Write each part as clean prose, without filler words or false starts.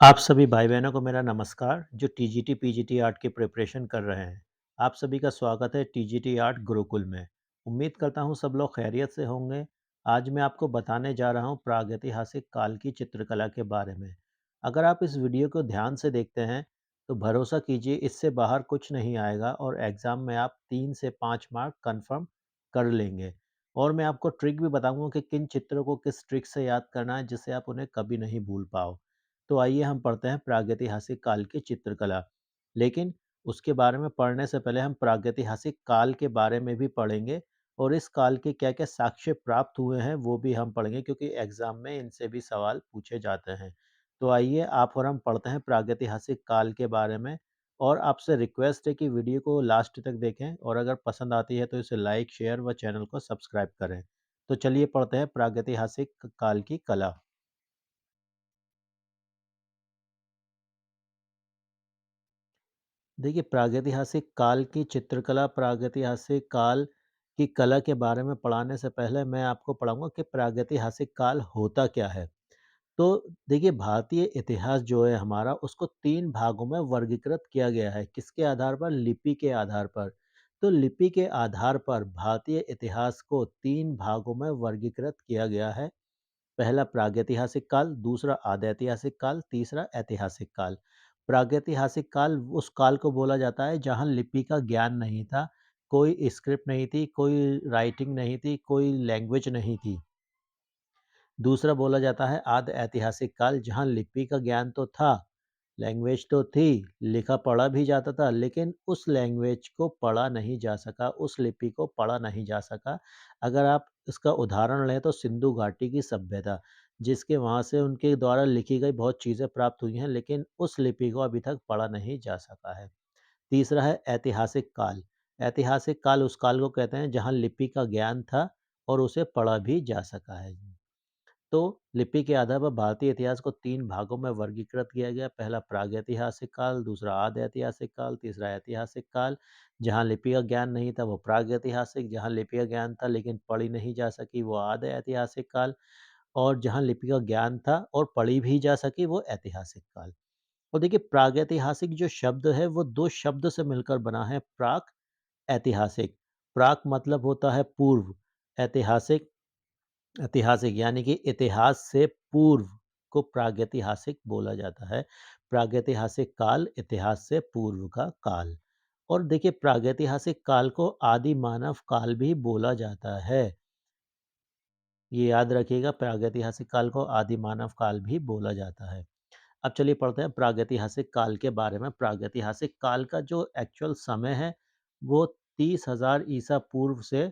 आप सभी भाई-बहनों को मेरा नमस्कार, जो टीजीटी, पीजीटी आर्ट की प्रिपरेशन कर रहे हैं। आप सभी का स्वागत है टीजीटी आर्ट गुरुकुल में। उम्मीद करता हूँ सब लोग खैरियत से होंगे। आज मैं आपको बताने जा रहा हूँ प्रागैतिहासिक काल की चित्रकला के बारे में। अगर आप इस वीडियो को ध्यान से देखते हैं, तो भरोसा कीजिए इससे बाहर कुछ नहीं आएगा और एग्ज़ाम में आप 3 से 5 मार्क कन्फर्म कर लेंगे। और मैं आपको ट्रिक भी बताऊँगा कि किन चित्रों को किस ट्रिक से याद करना है, जिससे आप उन्हें कभी नहीं भूल पाओ। तो आइए हम पढ़ते हैं प्रागैतिहासिक काल की चित्रकला। लेकिन उसके बारे में पढ़ने से पहले हम प्रागैतिहासिक काल के बारे में भी पढ़ेंगे और इस काल के क्या-क्या साक्ष्य प्राप्त हुए हैं वो भी हम पढ़ेंगे, क्योंकि एग्जाम में इनसे भी सवाल पूछे जाते हैं। तो आइए आप और हम पढ़ते हैं प्रागैतिहासिक काल के बारे में। और आपसे रिक्वेस्ट है कि वीडियो को लास्ट तक देखें और अगर पसंद आती है तो इसे लाइक, शेयर व चैनल को सब्सक्राइब करें। तो चलिए पढ़ते हैं प्रागैतिहासिक काल की कला। देखिए, प्रागैतिहासिक काल की चित्रकला, प्रागैतिहासिक काल की कला के बारे में पढ़ाने से पहले मैं आपको पढ़ाऊँगा कि प्रागैतिहासिक काल होता क्या है? तो देखिए, भारतीय इतिहास जो है हमारा, उसको 3 भागों में वर्गीकृत किया गया है। किसके आधार पर? लिपि के आधार पर। तो लिपि के आधार पर भारतीय इतिहास को 3 भागों में वर्गीकृत किया गया है। पहला प्रागैतिहासिक काल, दूसरा आदैतिहासिक काल, तीसरा ऐतिहासिक काल। प्रागैतिहासिक काल उस काल को बोला जाता है जहाँ लिपि का ज्ञान नहीं था, कोई स्क्रिप्ट नहीं थी, कोई राइटिंग नहीं थी, कोई लैंग्वेज नहीं थी। दूसरा बोला जाता है आदि ऐतिहासिक काल, जहाँ लिपि का ज्ञान तो था, लैंग्वेज तो थी, लिखा पढ़ा भी जाता था, लेकिन उस लैंग्वेज को पढ़ा नहीं जा सका, उस लिपि को पढ़ा नहीं जा सका। अगर आप इसका उदाहरण लें तो सिंधु घाटी की सभ्यता, जिसके वहाँ से उनके द्वारा लिखी गई बहुत चीज़ें प्राप्त हुई हैं, लेकिन उस लिपि को अभी तक पढ़ा नहीं जा सका है। तीसरा है ऐतिहासिक काल। ऐतिहासिक काल उस काल को कहते हैं जहाँ लिपि का ज्ञान था और उसे पढ़ा भी जा सका है। तो लिपि के आधार पर भारतीय इतिहास को 3 भागों में वर्गीकृत किया गया। पहला प्रागैतिहासिक काल, दूसरा आदैतिहासिक काल, तीसरा ऐतिहासिक काल। जहाँ लिपि का ज्ञान नहीं था वो प्रागैतिहासिक, जहाँ लिपि का ज्ञान था लेकिन पढ़ी नहीं जा सकी वो आदैतिहासिक काल, और जहाँ लिपि का ज्ञान था और पढ़ी भी जा सकी वो ऐतिहासिक काल। और देखिए, प्रागैतिहासिक जो शब्द है वो 2 शब्द से मिलकर बना है, प्राक, ऐतिहासिक। प्राक मतलब होता है पूर्व, ऐतिहासिक ऐतिहासिक यानी कि इतिहास से पूर्व को प्रागैतिहासिक बोला जाता है। प्रागैतिहासिक काल इतिहास से पूर्व का काल। और देखिए, प्रागैतिहासिक काल को आदि मानव काल भी बोला जाता है। ये याद रखिएगा, प्रागैतिहासिक काल को आदि मानव काल भी बोला जाता है। अब चलिए पढ़ते हैं प्रागैतिहासिक काल के बारे में। प्रागैतिहासिक काल का जो एक्चुअल समय है वो 30,000 ईसा पूर्व से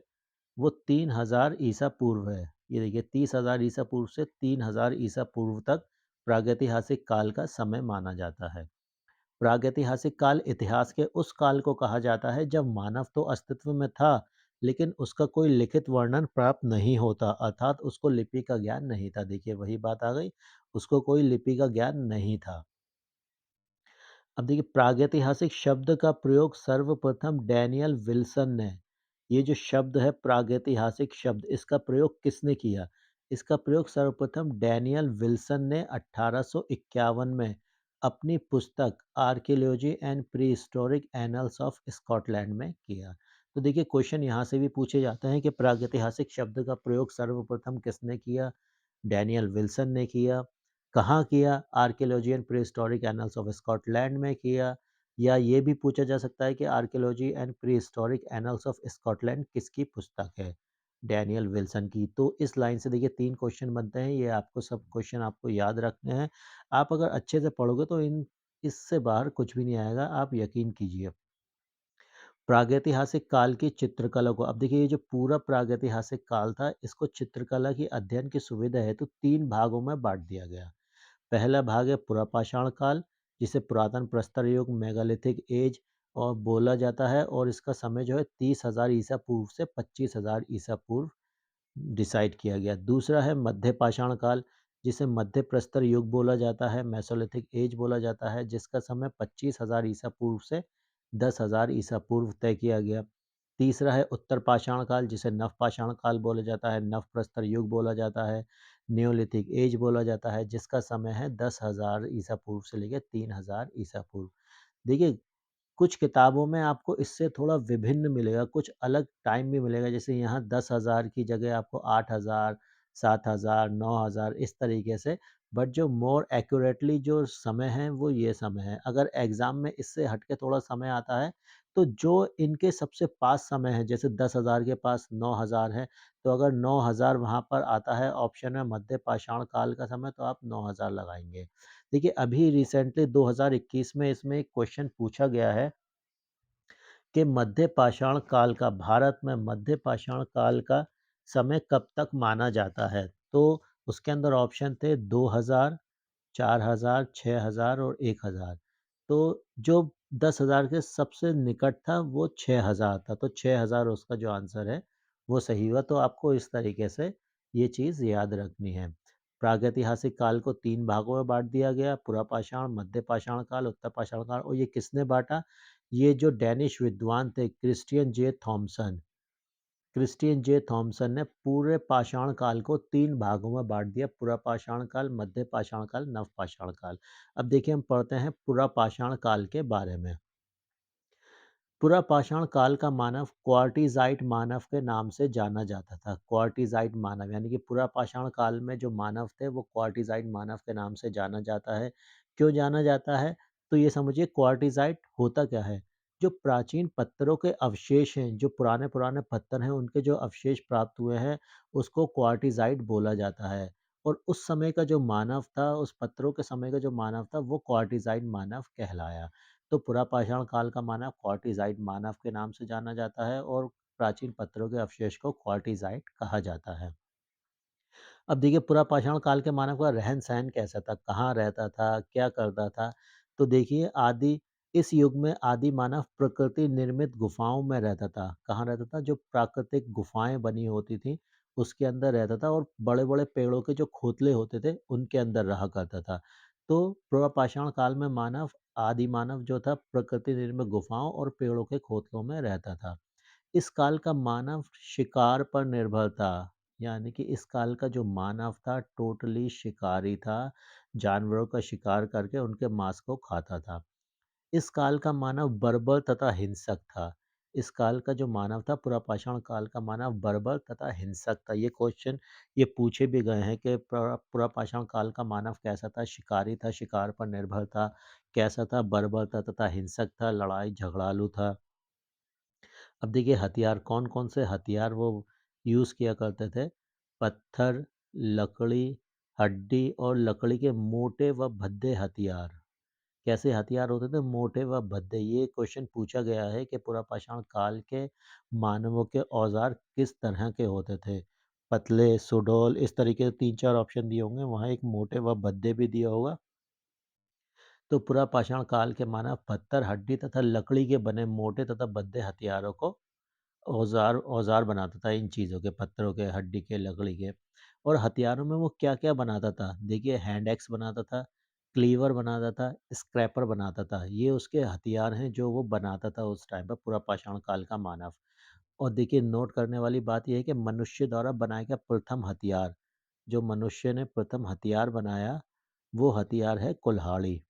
वो 3000 ईसा पूर्व है। ये देखिए, 30,000 ईसा पूर्व से 3000 ईसा पूर्व तक प्रागैतिहासिक काल का समय माना जाता है। प्रागैतिहासिक काल इतिहास के उस काल को कहा जाता है जब मानव तो अस्तित्व में था, लेकिन उसका कोई लिखित वर्णन प्राप्त नहीं होता, अर्थात उसको लिपि का ज्ञान नहीं था। देखिए, वही बात आ गई, उसको कोई लिपि का ज्ञान नहीं था। अब देखिए, प्रागैतिहासिक शब्द का प्रयोग सर्वप्रथम डैनियल विल्सन ने, ये जो शब्द है प्रागैतिहासिक शब्द, इसका प्रयोग किसने किया? इसका प्रयोग सर्वप्रथम डैनियल विल्सन ने 1851 में अपनी पुस्तक archaeology and pre historic annuls of Scotland में किया। तो देखिए, क्वेश्चन यहाँ से भी पूछे जाते हैं कि प्रागैतिहासिक शब्द का प्रयोग सर्वप्रथम किसने किया? डैनियल विल्सन ने किया। कहाँ किया? Archaeology and prehistoric annuls of Scotland में किया। या ये भी पूछा जा सकता है कि archaeology and prehistoric annuls of Scotland किसकी पुस्तक है? डैनियल विल्सन की। तो इस लाइन से देखिए 3 क्वेश्चन बनते हैं, ये आपको सब क्वेश्चन आपको याद रखने हैं। आप अगर अच्छे से पढ़ोगे तो इन इससे बाहर कुछ भी नहीं आएगा, आप यकीन कीजिए। प्रागैतिहासिक काल की चित्रकला को, अब देखिए, ये जो पूरा प्रागैतिहासिक काल था, इसको चित्रकला की अध्ययन की सुविधा हेतु 3 भागों में बाँट दिया गया। पहला भाग है पुरापाषाण काल, जिसे पुरातन प्रस्तर युग, मेगालिथिक एज और बोला जाता है, और इसका समय जो है 30,000 ईसा पूर्व से 25,000 ईसा पूर्व डिसाइड किया गया। दूसरा है मध्य पाषाण काल, जिसे मध्य प्रस्तर युग बोला जाता है, मेसोलिथिक एज बोला जाता है, जिसका समय 25,000 ईसा पूर्व से 10,000 ईसा पूर्व तय किया गया। तीसरा है उत्तर पाषाण काल, जिसे नव पाषाण काल बोला जाता है, नव प्रस्तर युग बोला जाता है, नियोलिथिक एज बोला जाता है जिसका समय है 10,000 ईसा पूर्व से लेके 3,000 ईसा पूर्व। देखिए, कुछ किताबों में आपको इससे थोड़ा विभिन्न मिलेगा, कुछ अलग टाइम भी मिलेगा, जैसे यहाँ 10,000 की जगह आपको 8,000, 7,000, 9,000 इस तरीके से, बट जो मोर एक्यूरेटली जो समय है, वो ये समय है। अगर एग्ज़ाम में इससे हट के थोड़ा समय आता है, तो जो इनके सबसे पास समय है, जैसे 10,000 के पास 9,000 है, तो अगर 9,000 वहाँ पर आता है ऑप्शन में मध्य पाषाण काल का समय, तो आप 9,000 लगाएँगे। देखिए, अभी रिसेंटली 2021 में इसमें एक क्वेश्चन पूछा गया है कि मध्य पाषाण काल का भारत में मध्य पाषाण काल का समय कब तक माना जाता है? तो उसके अंदर ऑप्शन थे 2000, 4000, 6000 और 1000। तो जो 10,000 के सबसे निकट था वो 6000 था, तो 6000 उसका जो आंसर है वो सही हुआ। तो आपको इस तरीके से ये चीज़ याद रखनी है। प्रागैतिहासिक काल को 3 भागों में बाँट दिया गया, पुरापाषाण, मध्य पाषाण काल, उत्तर पाषाण काल, और ये किसने बाँटा? ये जो डैनिश विद्वान थे क्रिस्टियन जे थॉमसन ने पूरे पाषाण काल को 3 भागों में बाँट दिया, पुरापाषाण काल, मध्य पाषाण काल, नवपाषाण काल। अब देखिए, हम पढ़ते हैं पुरापाषाण काल के बारे में। पुरापाषाण काल का मानव क्वार्टिज़ाइट मानव के नाम से जाना जाता था। क्वार्टिज़ाइट मानव यानी कि पुरापाषाण काल में जो मानव थे वो क्वार्टिज़ाइट मानव के नाम से जाना जाता है। क्यों जाना जाता है? तो ये समझिए, क्वार्टिज़ाइट होता क्या है? जो प्राचीन पत्थरों के अवशेष हैं, जो पुराने-पुराने पत्थर हैं, उनके जो अवशेष प्राप्त हुए हैं, उसको क्वार्टिज़ाइट बोला जाता है। और उस समय का जो मानव था, उस पत्थरों के समय का जो मानव था, वो क्वार्टिज़ाइट मानव कहलाया। तो पुरापाषाण काल का मानव क्वार्टिज़ाइट मानव के नाम से जाना जाता है और प्राचीन पत्थरों के अवशेष को क्वार्टिज़ाइट कहा जाता है। अब देखिए, पुरापाषाण काल के मानव का रहन-सहन कैसा था? कहाँ रहता था? क्या करता था? तो देखिए, इस युग में आदि मानव प्रकृति निर्मित गुफ़ाओं में रहता था। कहाँ रहता था? जो प्राकृतिक गुफ़ाएँ बनी होती थीं, उसके अंदर रहता था, और बड़े-बड़े पेड़ों के जो खोखले होते थे, उनके अंदर रहा करता था। तो पुरापाषाण काल में आदि मानव जो था, प्रकृति निर्मित गुफ़ाओं और पेड़ों के खोखलों में रहता था। इस काल का मानव शिकार पर निर्भर था, यानी कि इस काल का जो मानव था टोटली शिकारी था, जानवरों का शिकार करके उनके मांस को खाता था। इस काल का मानव बर्बर तथा हिंसक था। इस काल का जो मानव था, पुरापाषाण काल का मानव बर्बर तथा हिंसक था। ये क्वेश्चन ये पूछे भी गए हैं कि पुरापाषाण काल का मानव कैसा था? शिकारी था, शिकार पर निर्भर था, कैसा था? बर्बर था तथा हिंसक था, लड़ाई झगड़ालू था। अब देखिए, हथियार कौन-कौन से हथियार वो यूज़ किया करते थे? पत्थर, लकड़ी, हड्डी और लकड़ी के मोटे व भद्दे हथियार। कैसे हथियार होते थे? मोटे व भद्दे। ये क्वेश्चन पूछा गया है कि पुरापाषाण काल के मानवों के औज़ार किस तरह के होते थे? पतले, सुडौल, इस तरीके से 3-4 ऑप्शन दिए होंगे, वहाँ एक मोटे व भद्दे भी दिया होगा। तो पुरापाषाण काल के मानव पत्थर, हड्डी तथा लकड़ी के बने मोटे तथा भद्दे हथियारों को औज़ार औज़ार बनाता था, इन चीज़ों के, पत्थरों के, हड्डी के, लकड़ी के। और हथियारों में वो क्या-क्या बनाता था? देखिए, हैंड एक्स बनाता था, क्लीवर बनाता था, स्क्रैपर बनाता था। ये उसके हथियार हैं जो वो बनाता था उस टाइम पे, पुरापाषाण काल का मानव। और देखिए, नोट करने वाली बात ये है कि मनुष्य द्वारा बनाया गया प्रथम हथियार, जो मनुष्य ने प्रथम हथियार बनाया, वो हथियार है कुल्हाड़ी।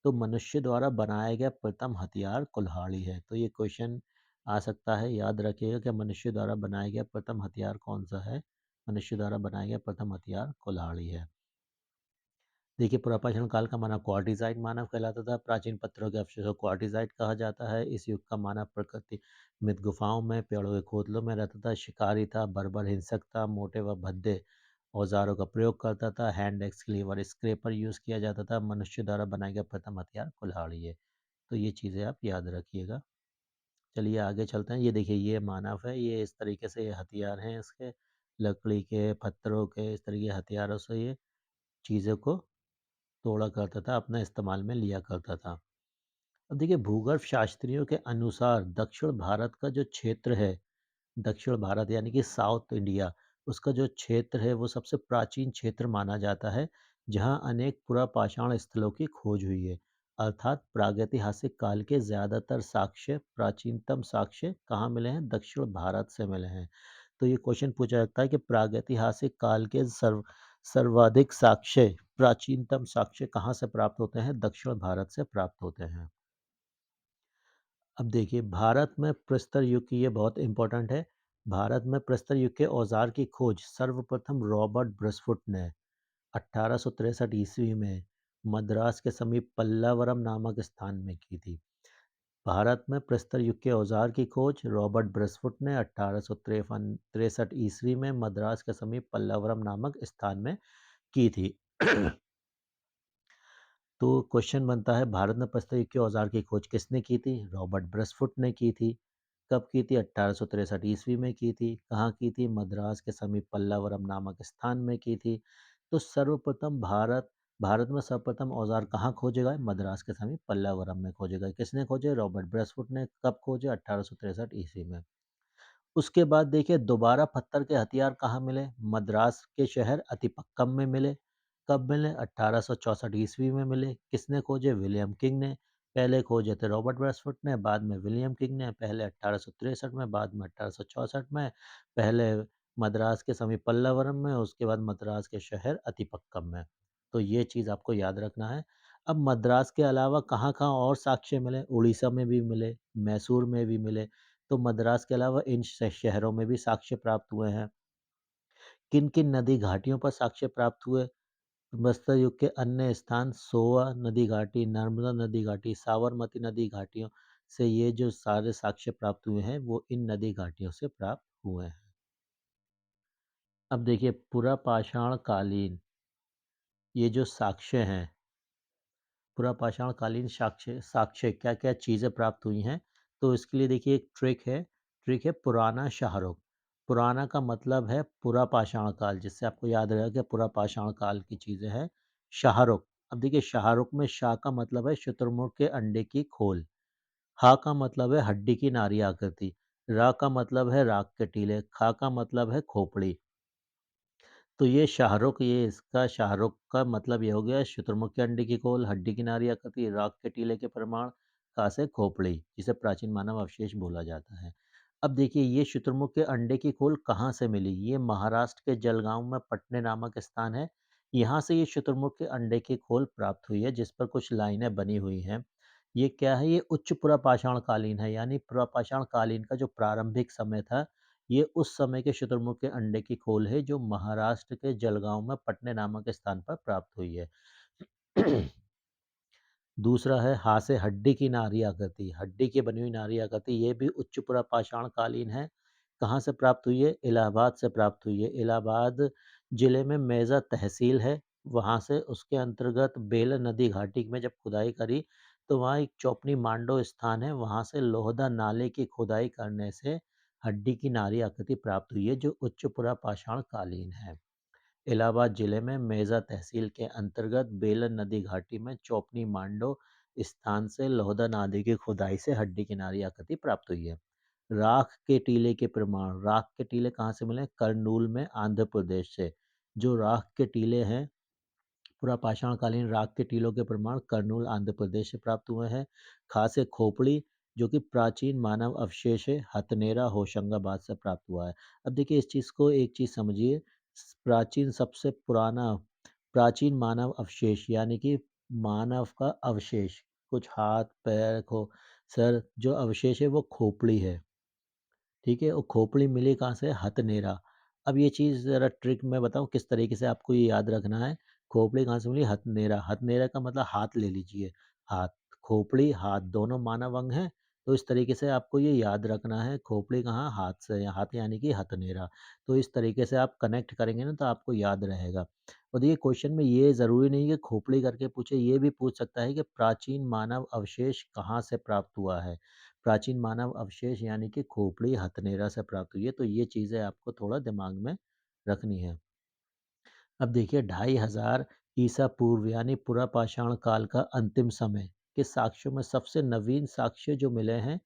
तो मनुष्य द्वारा बनाया गया प्रथम हथियार कुल्हाड़ी है। तो ये क्वेश्चन आ सकता है, याद रखिएगा कि मनुष्य द्वारा बनाया गया प्रथम हथियार कौन-सा है? मनुष्य द्वारा बनाया गया प्रथम हथियार कुल्हाड़ी है। देखिए, पुरापाषाण काल का मानव क्वार्टिज़ाइट मानव कहलाता था। प्राचीन पत्थरों के अवशेषों को क्वार्टिज़ाइट कहा जाता है। इस युग का मानव प्रकृति में गुफाओं में, पेड़ों के खोखलों में रहता था, शिकारी था, बर्बर हिंसक था, मोटे व भद्दे औज़ारों का प्रयोग करता था, hand axe, cleaver, scraper use किया जाता था। मनुष्य द्वारा बनाया गया प्रथम हथियार कुल्हाड़ी है। तो ये चीज़ें आप याद रखिएगा। चलिए आगे चलते हैं। ये देखिए, ये मानव है, ये इस तरीके से ये हथियार हैं इसके, लकड़ी के, पत्थरों के, इस तरह के हथियारों से ये चीज़ों को तोड़ा करता था, अपने इस्तेमाल में लिया करता था। अब देखिए, भूगर्भ शास्त्रियों के अनुसार दक्षिण भारत का जो क्षेत्र है, दक्षिण भारत यानी कि साउथ इंडिया, उसका जो क्षेत्र है वो सबसे प्राचीन क्षेत्र माना जाता है, जहाँ अनेक पुरापाषाण स्थलों की खोज हुई है। अर्थात प्रागैतिहासिक काल के ज़्यादातर साक्ष्य, प्राचीनतम साक्ष्य कहाँ मिले हैं? दक्षिण भारत से मिले हैं। तो ये क्वेश्चन पूछा जाता है कि प्रागैतिहासिक काल के सर्वाधिक साक्ष्य प्राचीनतम साक्ष्य कहाँ से प्राप्त होते हैं? दक्षिण भारत से प्राप्त होते हैं। अब देखिए भारत में प्रस्तर युग की ये बहुत इम्पोर्टेंट है। भारत में प्रस्तर युग के औज़ार की खोज सर्वप्रथम रॉबर्ट ब्रसफुट ने 1863 ईस्वी में मद्रास के समीप पल्लावरम नामक स्थान में की थी। भारत में प्रस्तर युग के औज़ार की खोज रॉबर्ट ब्रसफुट ने 1863 ईस्वी में मद्रास के समीप पल्लावरम नामक स्थान में की थी। तो क्वेश्चन बनता है भारत में प्रस्तर युग के औज़ार की खोज किसने की थी? रॉबर्ट ब्रसफुट ने की थी। कब की थी? 1863 ईस्वी में की थी। कहाँ की थी? मद्रास के समीप पल्लावरम नामक स्थान में की थी। तो सर्वप्रथम भारत में सर्वप्रथम औज़ार कहाँ खोजे गए? मद्रास के समीप पल्लावरम में खोजे गए। किसने खोजे? रॉबर्ट ब्रसफुट ने। कब खोजे? 1863 ईस्वी में। उसके बाद देखिए दोबारा पत्थर के हथियार कहाँ मिले? मद्रास के शहर अतिपक्कम में मिले। कब मिले? 1864 ईस्वी में मिले। किसने खोजे? विलियम किंग ने। पहले खोजे थे रॉबर्ट ब्रेसफुट ने, बाद में विलियम किंग ने। पहले 1863 में, बाद में 1864 में। पहले मद्रास के समीप पल्लावरम में, उसके बाद मद्रास के शहर अतिपक्कम में। तो ये चीज़ आपको याद रखना है। अब मद्रास के अलावा कहाँ-कहाँ और साक्ष्य मिले? उड़ीसा में भी मिले, मैसूर में भी मिले। तो मद्रास के अलावा इन शहरों में भी साक्ष्य प्राप्त हुए हैं। किन-किन नदी घाटियों पर साक्ष्य प्राप्त हुए? प्रस्तर युग के अन्य स्थान सोआ नदी घाटी, नर्मदा नदी घाटी, साबरमती नदी घाटियों से ये जो सारे साक्ष्य प्राप्त हुए हैं, वो इन नदी घाटियों से प्राप्त हुए हैं। अब देखिए पुरापाषाण कालीन ये जो साक्ष्य हैं पुरापाषाण कालीन साक्ष्य साक्ष्य क्या-क्या चीज़ें प्राप्त हुई हैं, तो इसके लिए देखिए एक ट्रिक है पुराना शाहरुख। पुराना का मतलब है पुरापाषाण काल, जिससे आपको याद रहेगा कि पुरापाषाण काल की चीज़ें हैं। शाहरुख, अब देखिए शाहरुख में शाह का मतलब है शुतुरमुर्ग के अंडे की खोल, हा का मतलब है हड्डी की नारी आकृति, रा का मतलब है राख के टीले, खा का मतलब है खोपड़ी। तो ये शाहरुख़ ये इसका शाहरुख़ का मतलब ये हो गया शुतुरमुर्ग के अंडे की खोल, हड्डी की नारी आकृति, राख के टीले के प्रमाण, का से खोपड़ी, जिसे प्राचीन मानव अवशेष बोला जाता है। अब देखिए ये शुतुरमुर्ग के अंडे की खोल कहाँ से मिली? ये महाराष्ट्र के जलगाँव में पटने नामक स्थान है। यहाँ से ये शुतुरमुर्ग के अंडे की खोल प्राप्त हुई है, जिस पर कुछ लाइनें बनी हुई हैं। ये क्या है? ये उच्च पुरापाषाण कालीन है, यानी पुरापाषाण कालीन का जो प्रारंभिक समय था, ये उस समय के शुतुरमुर्ग के अंडे की खोल है जो महाराष्ट्र के जलगाँव में पटने नामक स्थान पर प्राप्त हुई है। दूसरा है हाथ से हड्डी की नारी आकृति, हड्डी की बनी हुई नारी आकृति ये भी उच्च पुरापाषाण कालीन है। कहाँ से प्राप्त हुई है? इलाहाबाद से प्राप्त हुई है। इलाहाबाद जिले में मेजा तहसील है, वहाँ से उसके अंतर्गत बेलन नदी घाटी में जब खुदाई करी, तो वहाँ एक चौपनी मांडो स्थान है, वहाँ से लोहदा नाले की खुदाई करने से हड्डी की नारी आकृति प्राप्त हुई है, जो उच्च पुरापाषाण कालीन है। इलाहाबाद जिले में मेजा तहसील के अंतर्गत बेलन नदी घाटी में चौपनी मांडो स्थान से लोहदा नाली की खुदाई से हड्डी किनारी आकृति प्राप्त हुई है। राख के टीले कहाँ से मिले? करनूल में आंध्र प्रदेश से। जो राख के टीले हैं पुरापाषाणकालीन राख के टीलों के प्रमाण करनूल आंध्र प्रदेश से प्राप्त हुए हैं। खास है खोपड़ी जो कि प्राचीन मानव अवशेष है हथनेरा होशंगाबाद से प्राप्त हुआ है। अब देखिए इस चीज़ को एक चीज़ समझिए प्राचीन सबसे पुराना प्राचीन मानव अवशेष यानी कि मानव का अवशेष कुछ हाथ पैर को सर जो अवशेष है वो खोपड़ी है। ठीक है? और खोपड़ी मिली कहाँ से? हथनेरा। अब ये चीज़ ज़रा ट्रिक मैं बताऊँ किस तरीके से आपको ये याद रखना है। खोपड़ी कहाँ से मिली? हथनेरा। हथनेरा का मतलब हाथ ले लीजिए। हाथ, खोपड़ी, हाथ दोनों मानव अंग हैं। तो इस तरीके से आपको ये याद रखना है खोपड़ी कहाँ? हाथ से हाथ यानी कि हथनेरा। तो इस तरीके से आप कनेक्ट करेंगे ना तो आपको याद रहेगा। और देखिए क्वेश्चन में ये ज़रूरी नहीं है कि खोपड़ी करके पूछे, ये भी पूछ सकता है कि प्राचीन मानव अवशेष कहाँ से प्राप्त हुआ है? प्राचीन मानव अवशेष यानी कि खोपड़ी हथनेरा से प्राप्त हुई है, तो ये चीज़ें आपको थोड़ा दिमाग में रखनी है। अब देखिए 2500 ईसा पूर्व यानी पुरापाषाण काल का अंतिम समय के साक्ष्यों में सबसे नवीन साक्ष्य जो मिले हैं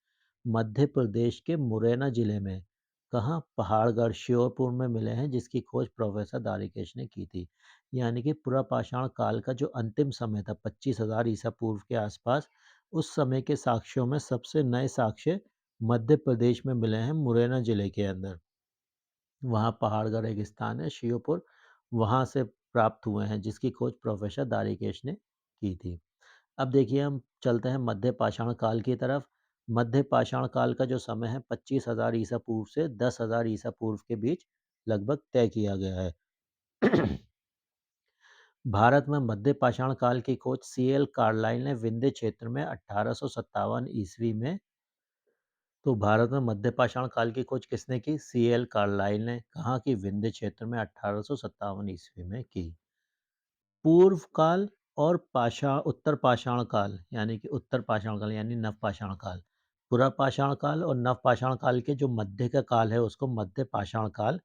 मध्य प्रदेश के मुरैना जिले में। कहाँ? पहाड़गढ़ श्योपुर में मिले हैं जिसकी खोज प्रोफेसर दारिकेश ने की थी। यानी कि पुरापाषाण काल का जो अंतिम समय था 25,000 ईसा पूर्व के आसपास उस समय के साक्ष्यों में सबसे नए साक्ष्य मध्य प्रदेश में मिले हैं मुरैना जिले के अंदर। वहाँ पहाड़गढ़ एक स्थान है श्योपुर, वहाँ से प्राप्त हुए हैं, जिसकी खोज प्रोफेसर दारिकेश ने की थी। अब देखिए हम चलते हैं मध्य पाषाण काल की तरफ। मध्य पाषाण काल का जो समय है 25,000 ईसा पूर्व से 10,000 ईसा पूर्व के बीच लगभग तय किया गया है। भारत में मध्य पाषाण काल की खोज सीएल कार्लाइल ने विंध्य क्षेत्र में 1857 ईस्वी में। तो भारत में मध्य पाषाण काल की खोज किसने की? सीएल कार्लाइल ने। कहाँ की? विंध्य क्षेत्र में 1857 ईस्वी में की। पूर्व काल और उत्तर पाषाण काल यानी कि उत्तर पाषाण काल यानी नव पाषाण काल। पूरा पाषाण काल और नव पाषाण काल के जो मध्य का काल है उसको मध्य पाषाण काल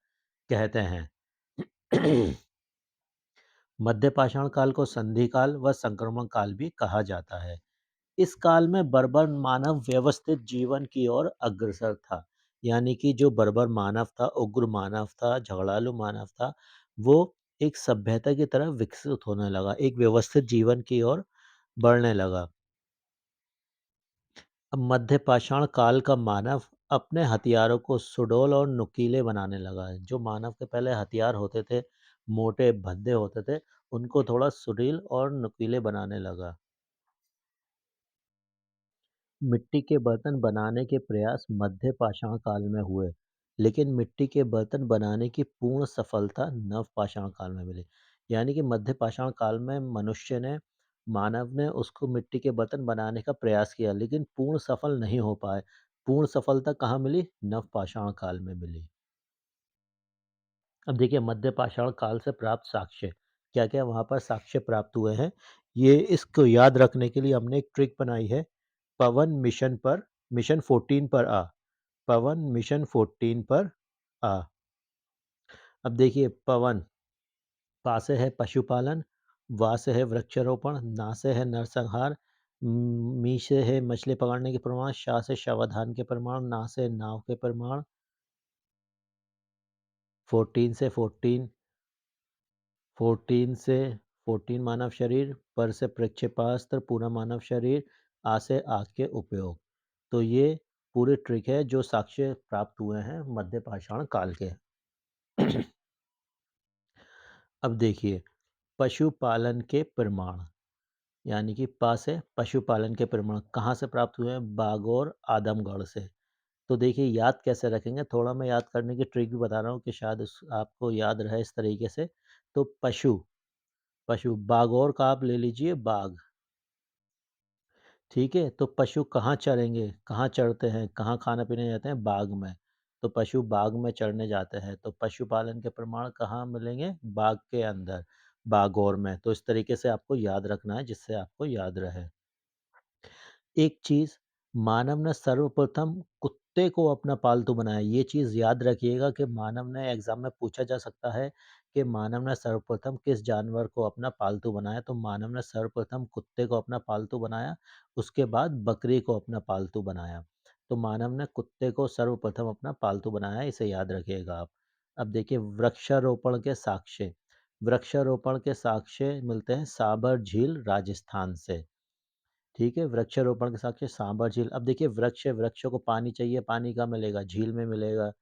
कहते हैं। मध्य पाषाण काल को संधि काल व संक्रमण काल भी कहा जाता है। इस काल में बर्बर मानव व्यवस्थित जीवन की ओर अग्रसर था। यानी कि जो बर्बर मानव था, उग्र मानव था, झगड़ालू मानव था, वो एक सभ्यता की तरह विकसित होने लगा, एक व्यवस्थित जीवन की ओर बढ़ने लगा। अब मध्य पाषाण काल का मानव अपने हथियारों को सुडौल और नुकीले बनाने लगा है। जो मानव के पहले हथियार होते थे, मोटे भद्दे होते थे, उनको थोड़ा सुडील और नुकीले बनाने लगा। मिट्टी के बर्तन बनाने के प्रयास मध्य पाषाण काल में हुए, लेकिन मिट्टी के बर्तन बनाने की पूर्ण सफलता नव पाषाण काल में मिली। यानी कि मध्य पाषाण काल में मानव ने उसको मिट्टी के बर्तन बनाने का प्रयास किया, लेकिन पूर्ण सफल नहीं हो पाए। पूर्ण सफलता कहाँ मिली? नव पाषाण काल में मिली। अब देखिए मध्य पाषाण काल से प्राप्त साक्ष्य, क्या-क्या वहाँ पर साक्ष्य प्राप्त हुए हैं, ये इसको याद रखने के लिए हमने एक ट्रिक बनाई है। पवन मिशन पर मिशन 14 पर आ, पवन मिशन 14 पर आ। अब देखिए पवन, पा से है पशुपालन, वा से है वृक्षारोपण, ना से है नरसंहार, मी से है मछली पकड़ने के प्रमाण, शा से शवाधान के प्रमाण, ना से नाव के प्रमाण, 14 से 14, 14 से 14 मानव शरीर, पर से प्रक्षेपास्त्र पूरा मानव शरीर, आ से आग के उपयोग। तो ये पूरे ट्रिक है जो साक्ष्य प्राप्त हुए हैं मध्य पाषाण काल के। अब देखिए पशुपालन के प्रमाण, यानी कि प से पशुपालन के प्रमाण कहाँ से प्राप्त हुए हैं? बागौर आदमगढ़ से। तो देखिए याद कैसे रखेंगे, थोड़ा मैं याद करने की ट्रिक भी बता रहा हूँ कि शायद आपको याद रहे इस तरीके से। तो पशु, बागौर का आप ले लीजिए बाघ, ठीक है? तो पशु कहाँ चरेंगे? कहाँ चरते हैं? कहाँ खाना-पीने जाते हैं? बाग में। तो पशु बाग में चरने जाते हैं, तो पशुपालन के प्रमाण कहाँ मिलेंगे? बाग के अंदर, बागौर में। तो इस तरीके से आपको याद रखना है जिससे आपको याद रहे। एक चीज़, मानव ने सर्वप्रथम कुत्ते को अपना पालतू बनाया। ये चीज़ याद रखिएगा कि मानव ने एग्ज़ाम में पूछा जा सकता है कि मानव ने सर्वप्रथम किस जानवर को अपना पालतू बनाया? तो मानव ने सर्वप्रथम कुत्ते को अपना पालतू बनाया, उसके बाद बकरी को अपना पालतू बनाया। तो मानव ने कुत्ते को सर्वप्रथम अपना पालतू बनाया, इसे याद रखिएगा आप। अब देखिए वृक्षारोपण के साक्ष्य मिलते हैं साबर झील राजस्थान से। ठीक है, वृक्षारोपण के साथ सांभर झील। अब देखिए वृक्ष है, वृक्षों को पानी चाहिए, पानी कहाँ मिलेगा? झील में मिलेगा।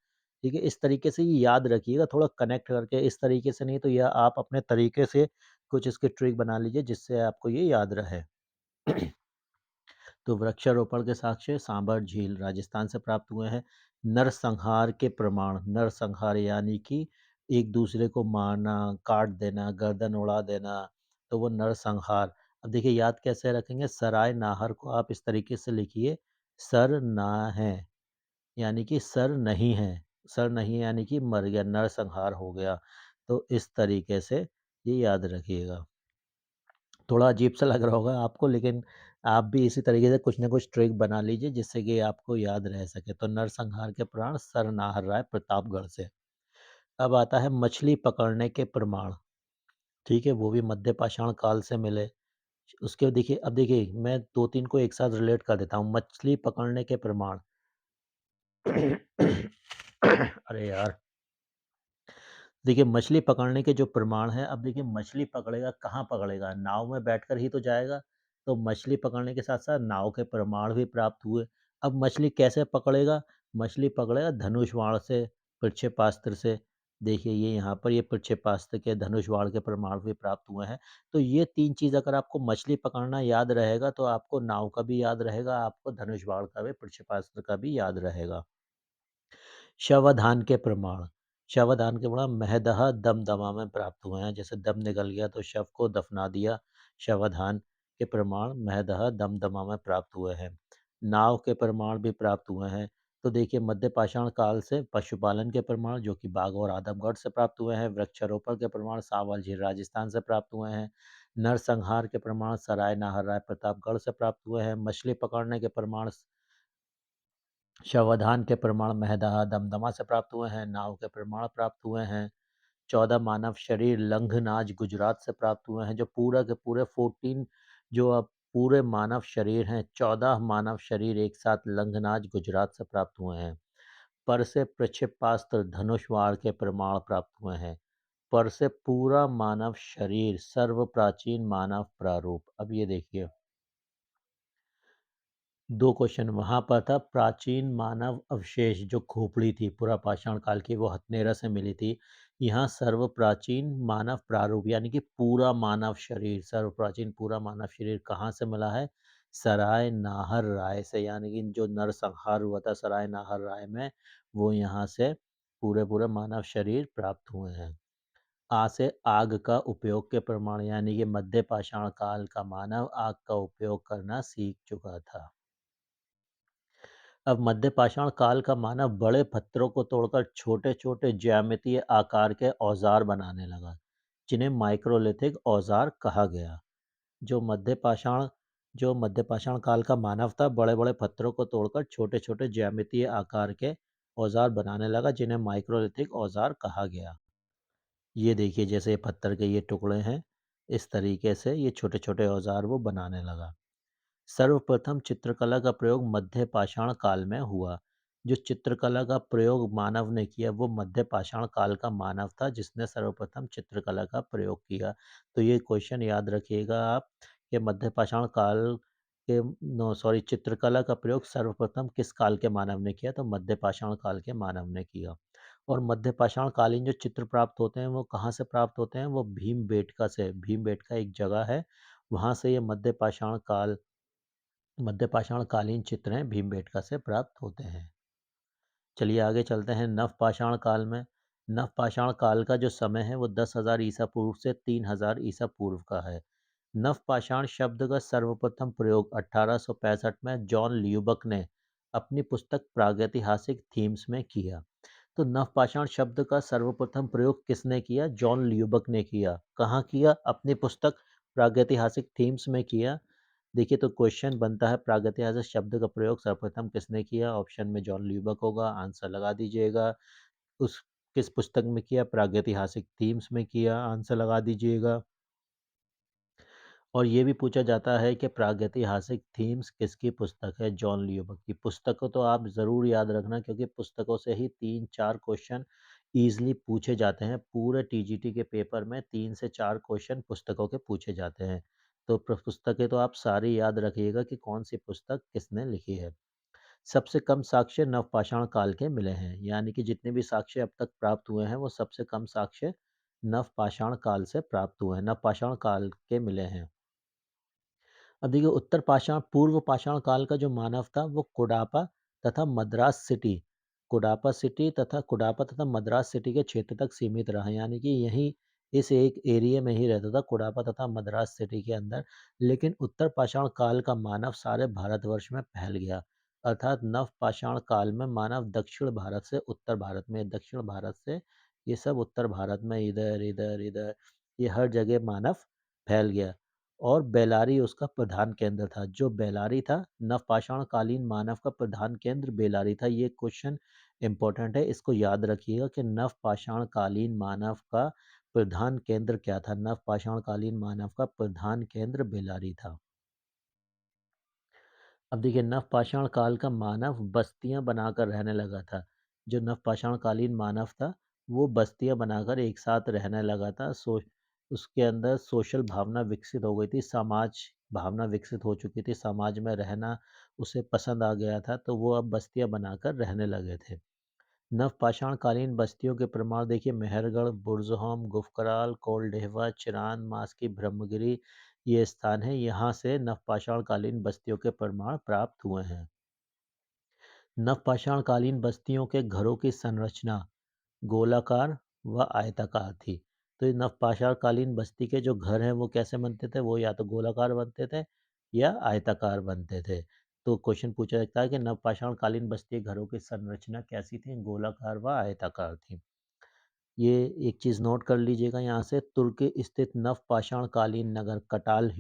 ठीक है, इस तरीके से ये याद रखिएगा थोड़ा कनेक्ट करके, इस तरीके से नहीं तो यह आप अपने तरीके से कुछ इसकी ट्रिक बना लीजिए जिससे आपको ये याद रहे। तो वृक्षारोपण के साक्ष्य सांभर झील राजस्थान से प्राप्त हुए हैं। नरसंहार के प्रमाण, नरसंहार यानी कि एक दूसरे को मारना, काट देना, गर्दन उड़ा देना, तो वो नरसंहार। अब देखिए याद कैसे रखेंगे, सराय नाहर को आप इस तरीके से लिखिए, सर ना है यानी कि सर नहीं है, सर नहीं है यानी कि मर गया, नरसंहार हो गया। तो इस तरीके से ये याद रखिएगा। थोड़ा अजीब-सा लग रहा होगा आपको, लेकिन आप भी इसी तरीके से कुछ न कुछ ट्रिक बना लीजिए जिससे कि आपको याद रह सके। तो नरसंहार के प्राण सरनाहर राय प्रतापगढ़ से। अब आता है मछली पकड़ने के प्रमाण, ठीक है? वो भी मध्य पाषाण काल से मिले। उसके देखिए अब देखिए मैं 2-3 को एक साथ रिलेट कर देता हूँ। मछली पकड़ने के प्रमाण। अरे यार! देखिए मछली पकड़ने के जो प्रमाण हैं, अब देखिए मछली पकड़ेगा कहाँ पकड़ेगा? नाव में बैठकर ही तो जाएगा। तो मछली पकड़ने के साथ-साथ नाव के प्रमाण भी प्राप्त हुए। अब मछली कैसे पकड़ेगा? मछली पकड़ेगा धनुष बाण से, प्रक्षेपास्त्र से। देखिए ये यहाँ पर ये प्रक्षेपास्त्र के धनुष बाण के प्रमाण भी प्राप्त हुए हैं। तो ये 3 चीज़ अगर आपको मछली पकड़ना याद रहेगा तो आपको नाव का भी याद रहेगा, आपको धनुष बाण का भी, प्रक्षेपास्त्र का भी याद रहेगा। शवधान के प्रमाण, शवधान के प्रमाण महदहा दमदमा में प्राप्त हुए हैं। जैसे दम निकल गया तो शव को दफना दिया। शवधान के प्रमाण महदहा दमदमा में प्राप्त हुए हैं। नाव के प्रमाण भी प्राप्त हुए हैं। तो देखिए मध्य पाषाण काल से पशुपालन के प्रमाण जो कि बाघ और आदमगढ़ से प्राप्त हुए हैं। वृक्षारोपण के प्रमाण सावल झील राजस्थान से प्राप्त हुए हैं। नरसंहार के प्रमाण सराय नाहरराय प्रतापगढ़ से प्राप्त हुए हैं। मछली पकड़ने के प्रमाण शवधान के प्रमाण महदहा दमदमा से प्राप्त हुए हैं। नाव के प्रमाण प्राप्त हुए हैं। 14 मानव शरीर लंघनाज गुजरात से प्राप्त हुए हैं। जो पूरा के पूरे 14 जो अब पूरे मानव शरीर हैं, 14 मानव शरीर एक साथ लंघनाज गुजरात से प्राप्त हुए हैं। पर से प्रक्षेपास्त्र धनुष बाण के प्रमाण प्राप्त हुए हैं। पर से पूरा मानव शरीर सर्व प्राचीन मानव प्रारूप। अब ये देखिए 2 क्वेश्चन वहाँ पर था। प्राचीन मानव अवशेष जो खोपड़ी थी पुरापाषाण काल की, वो हथनेरा से मिली थी। यहाँ सर्व प्राचीन मानव प्रारूप यानी कि पूरा मानव शरीर, सर्व प्राचीन पूरा मानव शरीर कहाँ से मिला है? सराय नाहर राय से, यानी कि जो नरसंहार हुआ था सराय नाहर राय में, वो यहाँ से पूरे मानव शरीर प्राप्त हुए हैं। आ से आग का उपयोग के प्रमाण, यानी कि मध्य पाषाण काल का मानव आग का उपयोग करना सीख चुका था। अब मध्य पाषाण काल का मानव बड़े पत्थरों को तोड़कर छोटे-छोटे ज्यामितीय आकार के औजार बनाने लगा, जिन्हें माइक्रोलिथिक औजार कहा गया। जो मध्य पाषाण जो मध्य पाषाण काल का मानव था, बड़े-बड़े पत्थरों को तोड़कर छोटे-छोटे ज्यामितीय आकार के औजार बनाने लगा, जिन्हें माइक्रोलिथिक औजार कहा गया। ये देखिए जैसे ये पत्थर के ये टुकड़े हैं, इस तरीके से ये छोटे-छोटे औजार वो बनाने लगा। सर्वप्रथम चित्रकला का प्रयोग मध्य पाषाण काल में हुआ। जो चित्रकला का प्रयोग मानव ने किया वो मध्य पाषाण काल का मानव था जिसने सर्वप्रथम चित्रकला का प्रयोग किया। तो ये क्वेश्चन याद रखिएगा आप कि मध्य पाषाण काल के नो सॉरी चित्रकला का प्रयोग सर्वप्रथम किस काल के मानव ने किया? तो मध्य पाषाण काल के मानव ने किया। और मध्य पाषाण कालीन जो चित्र प्राप्त होते हैं वो कहाँ से प्राप्त होते हैं? वो भीमबेटका से। भीमबेटका एक जगह है, वहाँ से ये मध्य पाषाण कालीन चित्र हैं भीमबेटका से प्राप्त होते हैं। चलिए आगे चलते हैं नवपाषाण काल में। नवपाषाण काल का जो समय है वो 10,000 ईसा पूर्व से 3,000 ईसा पूर्व का है। नवपाषाण शब्द का सर्वप्रथम प्रयोग 1865 में जॉन ल्यूबक ने अपनी पुस्तक प्रागैतिहासिक थीम्स में किया। तो नवपाषाण शब्द का सर्वप्रथम प्रयोग किसने किया? जॉन ल्यूबक ने किया। कहाँ किया? अपनी पुस्तक प्रागैतिहासिक थीम्स में किया। देखिए तो क्वेश्चन बनता है प्रागैतिहासिक शब्द का प्रयोग सर्वप्रथम किसने किया? ऑप्शन में जॉन ल्यूबक होगा, आंसर लगा दीजिएगा। उस किस पुस्तक में किया? प्रागैतिहासिक थीम्स में किया, आंसर लगा दीजिएगा। और ये भी पूछा जाता है कि प्रागैतिहासिक थीम्स किसकी पुस्तक है? जॉन लियोबक की। पुस्तक को तो आप ज़रूर याद रखना क्योंकि पुस्तकों से ही 3-4 क्वेश्चन ईज़िली पूछे जाते हैं। पूरे टीजीटी के पेपर में 3 से 4 क्वेश्चन पुस्तकों के पूछे जाते हैं। तो पुस्तकें तो आप सारी याद रखिएगा कि कौन सी पुस्तक किसने लिखी है। सबसे कम साक्ष्य नवपाषाण काल के मिले हैं, यानी कि जितने भी साक्ष्य अब तक प्राप्त हुए हैं वो सबसे कम साक्ष्य नवपाषाण काल से प्राप्त हुए हैं, नवपाषाण काल के मिले हैं। अब देखिए उत्तर पाषाण पूर्व पाषाण काल का जो मानव था वो कुडापा सिटी तथा कुडापा तथा मद्रास सिटी के क्षेत्र तक सीमित रहा, यानी कि यहीं इस एक एरिया में ही रहता था कुडापा तथा मद्रास सिटी के अंदर। लेकिन उत्तर पाषाण काल का मानव सारे भारतवर्ष में फैल गया, अर्थात नव पाषाण काल में मानव दक्षिण भारत से उत्तर भारत में, दक्षिण भारत से ये सब उत्तर भारत में इधर इधर इधर ये हर जगह मानव फैल गया। और बेलारी उसका प्रधान केंद्र था। जो बेलारी था, नवपाषाण कालीन मानव का प्रधान केंद्र बेलारी था। ये क्वेश्चन इम्पोर्टेंट है, इसको याद रखिएगा कि नवपाषाण कालीन मानव का प्रधान केंद्र क्या था? नवपाषाण कालीन मानव का प्रधान केंद्र बेलारी था। अब देखिए नवपाषाण काल का मानव बस्तियां बनाकर रहने लगा था। जो नवपाषाण कालीन मानव था वो बस्तियां बनाकर एक साथ रहने लगा था। उसके अंदर सोशल भावना विकसित हो गई थी, समाज भावना विकसित हो चुकी थी, समाज में रहना उसे पसंद आ गया था, तो वो अब बस्तियां बनाकर रहने लगे थे। नवपाषाणकालीन बस्तियों के प्रमाण देखिए मेहरगढ़, बुर्ज़होम, गुफकराल, कोलडेहवा, चिरान, मास्की, ब्रह्मगिरी ये स्थान है। यहाँ से नवपाषाणकालीन बस्तियों के प्रमाण प्राप्त हुए हैं। नवपाषाणकालीन बस्तियों के घरों की संरचना गोलाकार व आयताकार थी। तो ये नवपाषाणकालीन बस्ती के जो घर हैं वो कैसे बनते थे? वो या तो गोलाकार बनते थे या आयताकार बनते थे। तो क्वेश्चन पूछा जाता है कि नवपाषाणकालीन बस्ती के घरों की संरचना कैसी थी? गोलाकार व आयताकार थी। ये एक चीज़ नोट कर लीजिएगा यहाँ से तुर्की स्थित नवपाषाणकालीन नगर कटाल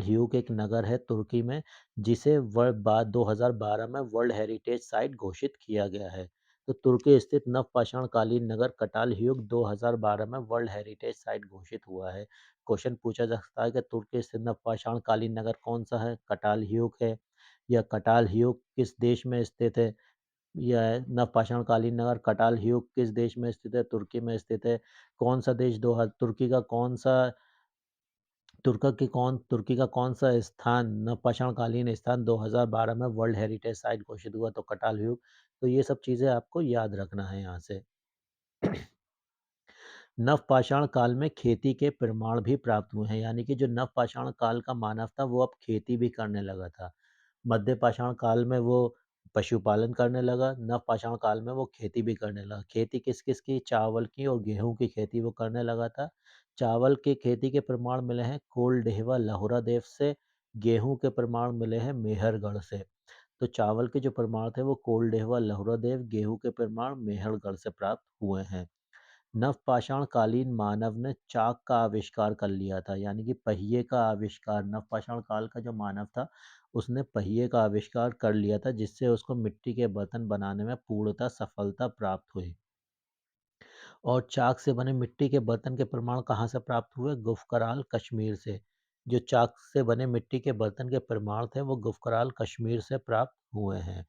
ह्यूक एक नगर है तुर्की में जिसे वर्ष बाद 2012 में वर्ल्ड हेरिटेज साइट घोषित किया गया है। तो तुर्की स्थित नवपाषाणकालीन नगर कटाल ह्यूक 2012 में वर्ल्ड हेरिटेज साइट घोषित हुआ है। क्वेश्चन पूछा जा सकता है कि तुर्की स्थित नवपाषाणकालीन नगर कौन सा है? कटाल ह्यूक है या कटाल ह्यूक किस देश में स्थित है? यह नवपाषाणकालीन नगर कटाल ह्यूक किस देश में स्थित है? तुर्की में स्थित है। कौन सा देश दो तुर्की का कौन सा तुर्की का कौन-सा स्थान नवपाषाणकालीन स्थान 2012 में वर्ल्ड हेरिटेज साइट घोषित हुआ? तो कटालह्यूक। तो ये सब चीज़ें आपको याद रखना है यहाँ से। नवपाषाण काल में खेती के प्रमाण भी प्राप्त हुए हैं, यानी कि जो नवपाषाण काल का मानव था वो अब खेती भी करने लगा था। मध्य पाषाण काल में वो पशुपालन करने लगा, नवपाषाण काल में वो खेती भी करने लगा। खेती किस-किस की? चावल की और गेहूँ की खेती वो करने लगा था। चावल की खेती के प्रमाण मिले हैं कोलडेहवा लहुरा देव से, गेहूँ के प्रमाण मिले हैं मेहरगढ़ से। तो चावल के जो प्रमाण थे वो कोलडेहवा लहुरा देव, गेहूँ के प्रमाण मेहरगढ़ से प्राप्त हुए हैं। नवपाषाणकालीन मानव ने चाक का आविष्कार कर लिया था, यानी कि पहिए का आविष्कार। नवपाषाण काल का जो मानव था उसने पहिए का आविष्कार कर लिया था जिससे उसको मिट्टी के बर्तन बनाने में पूर्णतः सफलता प्राप्त हुई। और चाक से बने मिट्टी के बर्तन के प्रमाण कहाँ से प्राप्त हुए? गुफकराल कश्मीर से। जो चाक से बने मिट्टी के बर्तन के प्रमाण थे वो गुफकराल कश्मीर से प्राप्त हुए हैं।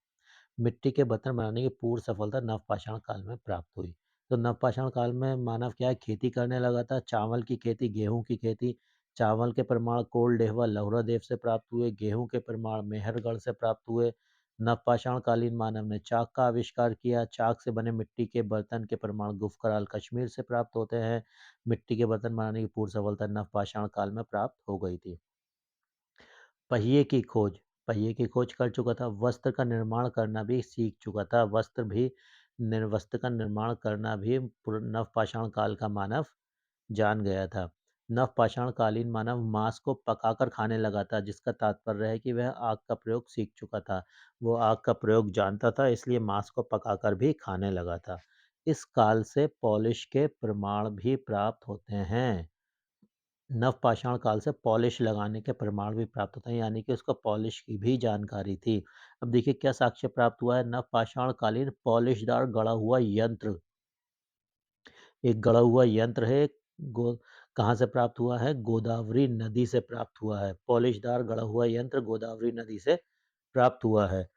मिट्टी के बर्तन बनाने की पूर्ण सफलता नवपाषाण काल में प्राप्त हुई। तो नवपाषाण काल में मानव क्या है? खेती करने लगा था। चावल की खेती, गेहूँ की खेती। चावल के प्रमाण कोलडेहवा लहुरा देव से प्राप्त हुए, गेहूँ के प्रमाण मेहरगढ़ से प्राप्त हुए। नवपाषाण कालीन मानव ने चाक का आविष्कार किया। चाक से बने मिट्टी के बर्तन के प्रमाण गुफकराल कश्मीर से प्राप्त होते हैं। मिट्टी के बर्तन बनाने की पूर्ण सफलता नवपाषाण काल में प्राप्त हो गई थी। पहिए की खोज पहिए की खोज कर चुका था। वस्त्र का निर्माण करना भी सीख चुका था। वस्त्र का निर्माण करना भी नवपाषाण काल का मानव जान गया था। नवपाषाणकालीन मानव मांस को पकाकर खाने लगा था जिसका तात्पर्य है कि वह आग का प्रयोग सीख चुका था। वो आग का प्रयोग जानता था इसलिए मांस को पकाकर भी खाने लगा था। इस काल से पॉलिश के प्रमाण भी प्राप्त होते हैं। नवपाषाण काल से पॉलिश लगाने के प्रमाण भी प्राप्त होते हैं, यानी कि उसको पॉलिश की भी जानकारी थी। अब देखिए क्या साक्ष्य प्राप्त हुआ है? नवपाषाण कालीन पॉलिशदार गढ़ा हुआ यंत्र। एक गढ़ा हुआ यंत्र है। गो कहाँ से प्राप्त हुआ है? गोदावरी नदी से प्राप्त हुआ है। पॉलिशदार गढ़ा हुआ यंत्र गोदावरी नदी से प्राप्त हुआ है।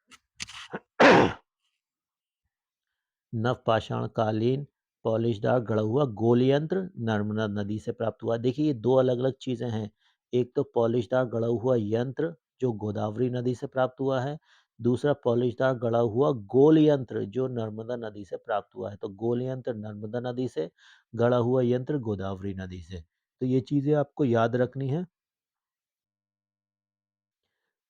नवपाषाणकालीन पॉलिशदार गढ़ा हुआ गोल यंत्र नर्मदा नदी से प्राप्त हुआ। देखिए ये दो अलग अलग चीजें हैं। एक तो पॉलिशदार गढ़ा हुआ यंत्र जो गोदावरी नदी से प्राप्त हुआ है। दूसरा पॉलिशदार गढ़ा हुआ गोल यंत्र जो नर्मदा नदी से प्राप्त हुआ है। तो गोल यंत्र नर्मदा नदी से, गढ़ा हुआ यंत्र गोदावरी नदी से। तो ये चीजें आपको याद रखनी है।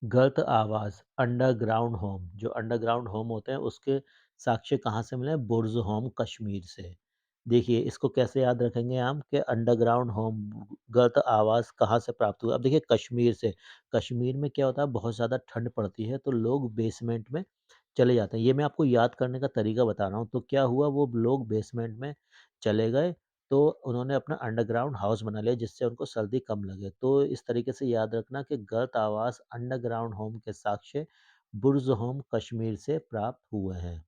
गर्त आवास अंडरग्राउंड होम, जो अंडरग्राउंड होम होते हैं उसके साक्ष्य कहाँ से मिले? बुर्ज होम कश्मीर से। देखिए इसको कैसे याद रखेंगे हम कि अंडरग्राउंड होम गर्त आवास कहाँ से प्राप्त हुआ? अब देखिए कश्मीर से। कश्मीर में क्या होता है? बहुत ज़्यादा ठंड पड़ती है तो लोग बेसमेंट में चले जाते हैं। ये मैं आपको याद करने का तरीका बता रहा हूँ। तो क्या हुआ? वो लोग बेसमेंट में चले गए तो उन्होंने अपना अंडरग्राउंड हाउस बना लिया जिससे उनको सर्दी कम लगे। तो इस तरीके से याद रखना कि गर्त आवास अंडरग्राउंड होम के साक्ष्य बुर्ज होम कश्मीर से प्राप्त हुए हैं।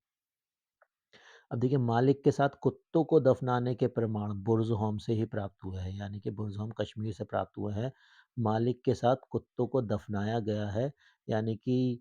अब देखिए मालिक के साथ कुत्तों को दफनाने के प्रमाण बुर्ज होम से ही प्राप्त हुए हैं, यानी कि बुर्ज होम कश्मीर से प्राप्त हुए हैं। मालिक के साथ कुत्तों को दफनाया गया है, यानी कि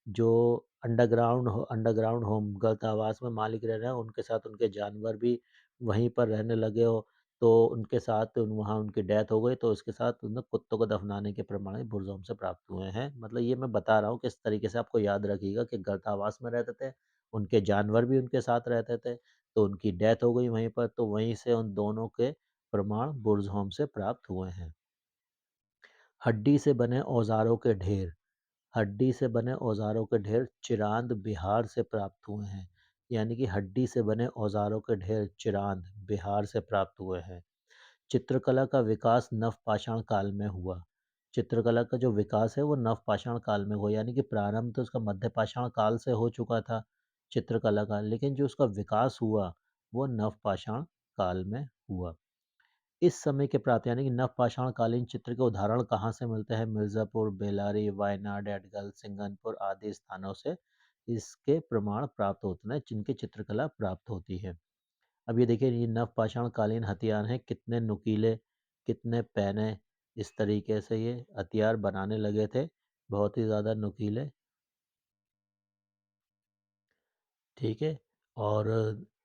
जो अंडरग्राउंड होम गर्त आवास में मालिक रह रहे हैं उनके साथ उनके जानवर भी वहीं पर रहने लगे हो, तो उनके साथ वहाँ उनकी डेथ हो गई तो उसके साथ उन्हें कुत्तों को दफनाने के प्रमाण भी बुर्ज होम से प्राप्त हुए हैं। मतलब ये मैं बता रहा हूँ किस तरीके से आपको याद रखिएगा कि गर्त आवास में रहते थे उनके जानवर भी उनके साथ रहते थे, तो उनकी डेथ हो गई वहीं पर, तो वहीं से उन दोनों के प्रमाण बुर्ज़होम से प्राप्त हुए हैं। हड्डी से बने औज़ारों के ढेर हड्डी से बने औज़ारों के ढेर चिरांद, बिहार से प्राप्त हुए हैं। यानी कि हड्डी से बने औज़ारों के ढेर चिरांद, बिहार से प्राप्त हुए हैं। चित्रकला का विकास नवपाषाण काल में हुआ। चित्रकला का जो विकास है वो नवपाषाण काल में हुआ, यानी कि प्रारंभ तो उसका मध्यपाषाण काल से हो चुका था चित्रकला का, लेकिन जो उसका विकास हुआ वो नवपाषाण काल में हुआ। इस समय के प्राप्त यानी कि नवपाषाण कालीन चित्र के उदाहरण कहाँ से मिलते हैं? मिर्ज़ापुर, बेल्लारी, वायनाड, एडगल, सिंघनपुर आदि स्थानों से इसके प्रमाण प्राप्त होते हैं, जिनकी चित्रकला प्राप्त होती है। अब ये देखिए, ये नवपाषाण कालीन हथियार हैं, कितने नुकीले, कितने पैने, इस तरीके से ये हथियार बनाने लगे थे, बहुत ही ज़्यादा नुकीले, ठीक है? और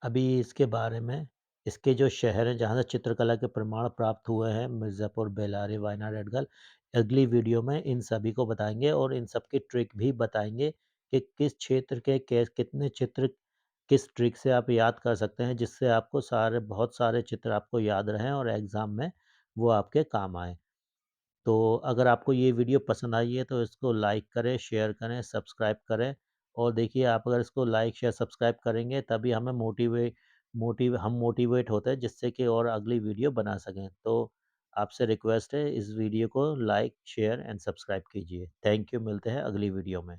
अभी इसके बारे में, इसके जो शहर हैं जहाँ से चित्रकला के प्रमाण प्राप्त हुए हैं, मिर्ज़ापुर, बेल्लारी, वायनाड, एडगल, अगली वीडियो में इन सभी को बताएँगे और इन सब की ट्रिक भी बताएँगे कि किस क्षेत्र के कैस कितने चित्र किस ट्रिक से आप याद कर सकते हैं, जिससे आपको बहुत सारे चित्र आपको याद रहें और एग्ज़ाम में वो आपके काम आएँ। तो अगर आपको ये वीडियो पसंद आई है तो इसको लाइक करें, शेयर करें, सब्सक्राइब करें और देखिए, आप अगर इसको लाइक, शेयर, सब्सक्राइब करेंगे तभी हमें मोटिवेट होते हैं, जिससे कि और अगली वीडियो बना सकें। तो आपसे रिक्वेस्ट है, इस वीडियो को लाइक, शेयर एंड सब्सक्राइब कीजिए। थैंक यू, मिलते हैं अगली वीडियो में।